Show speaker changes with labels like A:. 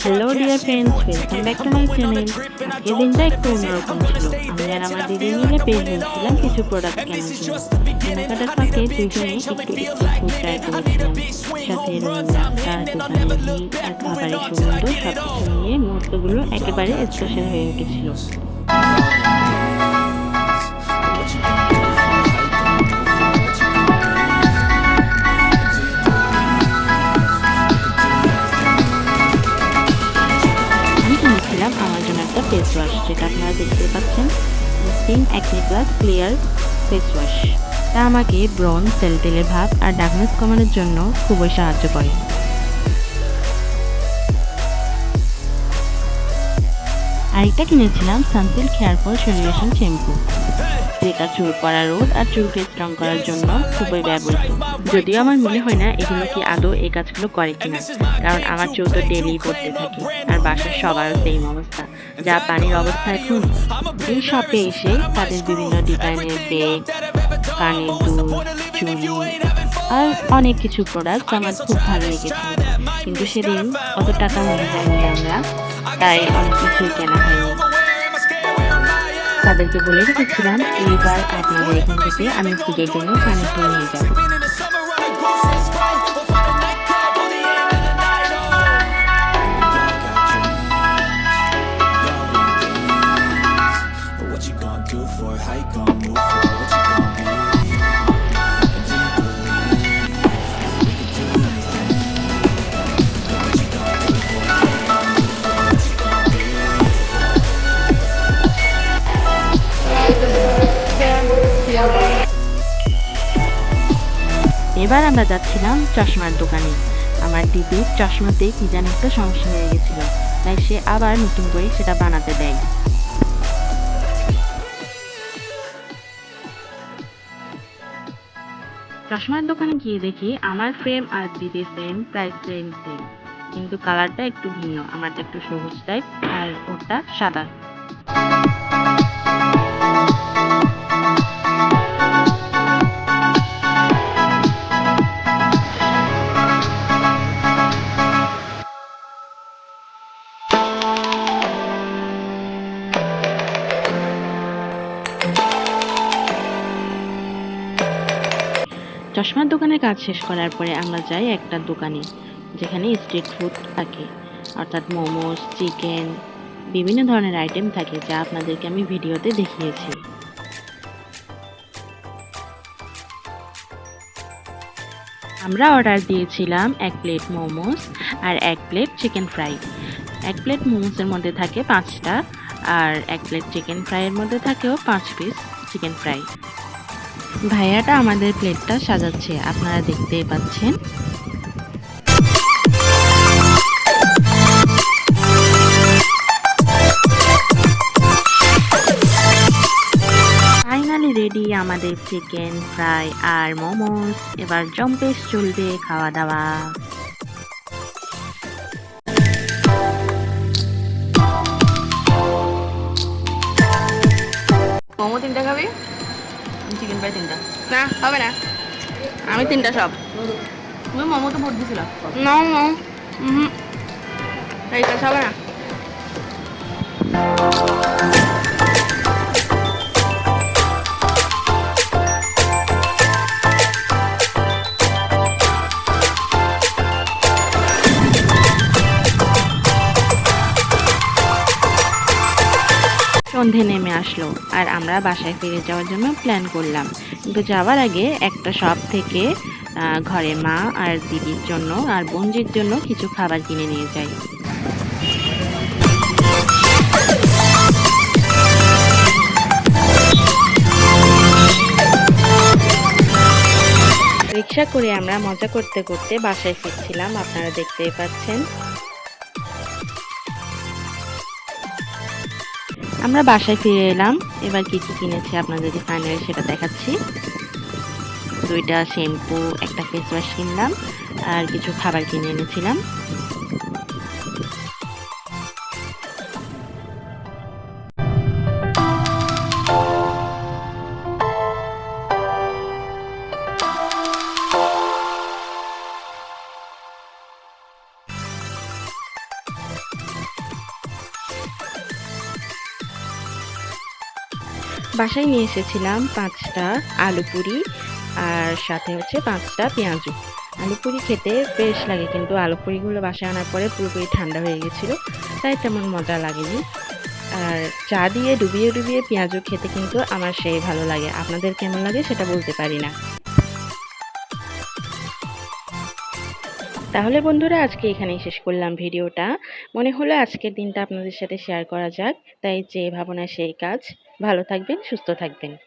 A: Hello dear friends, welcome back to my channel. আজকের দিনটা একটু অন্যরকম ছিল। আমি আর আমার দিদি মিলে পেজ নিয়েছিলাম কিছু প্রোডাক্ট কেনার জন্য। কেনাকাটার ফাঁকে দুজনে একটু ফুড ট্রাই করেছিলাম। সাথে রঙিন রাস্তা, দোকানের ভিড় আর খাবারের সুগন্ধ সবকিছু নিয়ে মুহূর্তগুলো একেবারে স্পেশাল হয়ে উঠেছিল। আমি কিনেছিলাম আমার জন্য একটা ফেস ওয়াশ, যেটা আপনারা দেখতে পাচ্ছেন, skin acne plus clear face wash. তা আমাকে ব্রণ, তেলতেলে ভাব আর ডার্কনেস কমানোর জন্য খুবই সাহায্য করে। আরেকটা কিনেছিলাম Sunsilk hair fall solution shampoo, যেটা চুল পড়া রোধ আর চুলকে স্ট্রং করার জন্য খুবই ব্যবহৃত। যদিও আমার মনে হয় না এগুলো কি আদৌ এই কাজগুলো করে কিনা, কারণ আমার চুল তো ডেলি পড়তে থাকে আর বাসার সবারও সেম অবস্থা। যা পানির অবস্থা এখন। এই শপে এসে তাদের বিভিন্ন ডিজাইনের বেগ, কানের দুল, চুড়ি আর অনেক কিছু প্রোডাক্ট আমার খুব ভালো লেগেছিল। কিন্তু সেদিন অত টাকা মনে হয়নি আমরা, তাই অনেক কিছুই কেনা হয়নি। তাদেরকে বলে রেখেছিলাম এইবার আপনাদের এখান থেকে আমি পুজোর জন্য কানের দুল নিয়ে যাব। এবার আমরা যাচ্ছিলাম চশমার দোকানে। আমার দিদির চশমাতে কি যেন একটা সমস্যা হয়ে গেছিল, তাই সে আবার নতুন করে সেটা বানাতে দেয়। চশমার দোকানে গিয়ে দেখি আমার ফ্রেম আর দিদির ফ্রেম প্রায় সেম, কিন্তু কালারটা একটু ভিন্ন। আমারটা একটু সবুজ টাইপ আর ওটা সাদা। চশমার দোকানের কাজ শেষ করার পরে আমরা যাই একটা দোকানে, যেখানে স্ট্রিট ফুড থাকে, অর্থাৎ মোমোস, চিকেন, বিভিন্ন ধরনের আইটেম থাকে, যা আপনাদেরকে আমি ভিডিওতে দেখিয়েছি। আমরা অর্ডার দিয়েছিলাম 1 প্লেট মোমোস আর 1 প্লেট চিকেন ফ্রাই। 1 প্লেট মোমোসের মধ্যে থাকে 5টা আর 1 প্লেট চিকেন ফ্রাইয়ের মধ্যে থাকেও 5 পিস চিকেন ফ্রাই। ভাইয়াটা আমাদের প্লেটটা সাজাচ্ছে, আপনারা দেখতেই পাচ্ছেন। ফাইনালি রেডি আমাদের চিকেন ফ্রাই আর মোমোস। এবার জম্পেশ চলবে খাওয়া দাওয়া।
B: মোমো 3টা খাবি, চিকেন ফ্রাই 3টা। না হবে না, আমি 3টা সব। তুমি মোমো তো ভোট দিছিল। না না, এই কাজ হবে না।
A: সন্ধে নেমে আসলো আর আমরা বাসায় ফিরে যাওয়ার জন্য প্ল্যান করলাম, কিন্তু যাওয়ার আগে একটা শপ থেকে ঘরে মা আর দিদির জন্য আর বোনজির জন্য কিছু খাবার কিনে নিয়ে যাই। রিক্সা করে আমরা মজা করতে করতে বাসায় ফিরছিলাম, আপনারা দেখতেই পাচ্ছেন। আমরা বাসায় ফিরে এলাম। এবার কি কি কিনেছি আপনাদের ফাইনালি সেটা দেখাচ্ছি। 2টা শ্যাম্পু, একটা ফেস ওয়াশ কিনলাম আর কিছু খাবার কিনে এনেছিলাম। বাসায় নিয়ে এসেছিলাম 5টা আলু পুরি আর সাথে হচ্ছে 5টা পেঁয়াজু। আলু পুরি খেতে বেশ লাগে, কিন্তু আলু পুরিগুলো বাসায় আনার পরে পুরোপুরি ঠান্ডা হয়ে গেছিলো, তাই তেমন মজা লাগেনি। আর চা দিয়ে ডুবিয়ে ডুবিয়ে পেঁয়াজু খেতে কিন্তু আমার সেই ভালো লাগে। আপনাদের কেমন লাগে সেটা বলতে পারি না। তাহলে বন্ধুরা, আজকে এখানেই শেষ করলাম ভিডিওটা। মনে হলো আজকের দিনটা আপনাদের সাথে শেয়ার করা যাক, তাই যে ভাবনা সেই কাজ। ভালো থাকবেন, সুস্থ থাকবেন।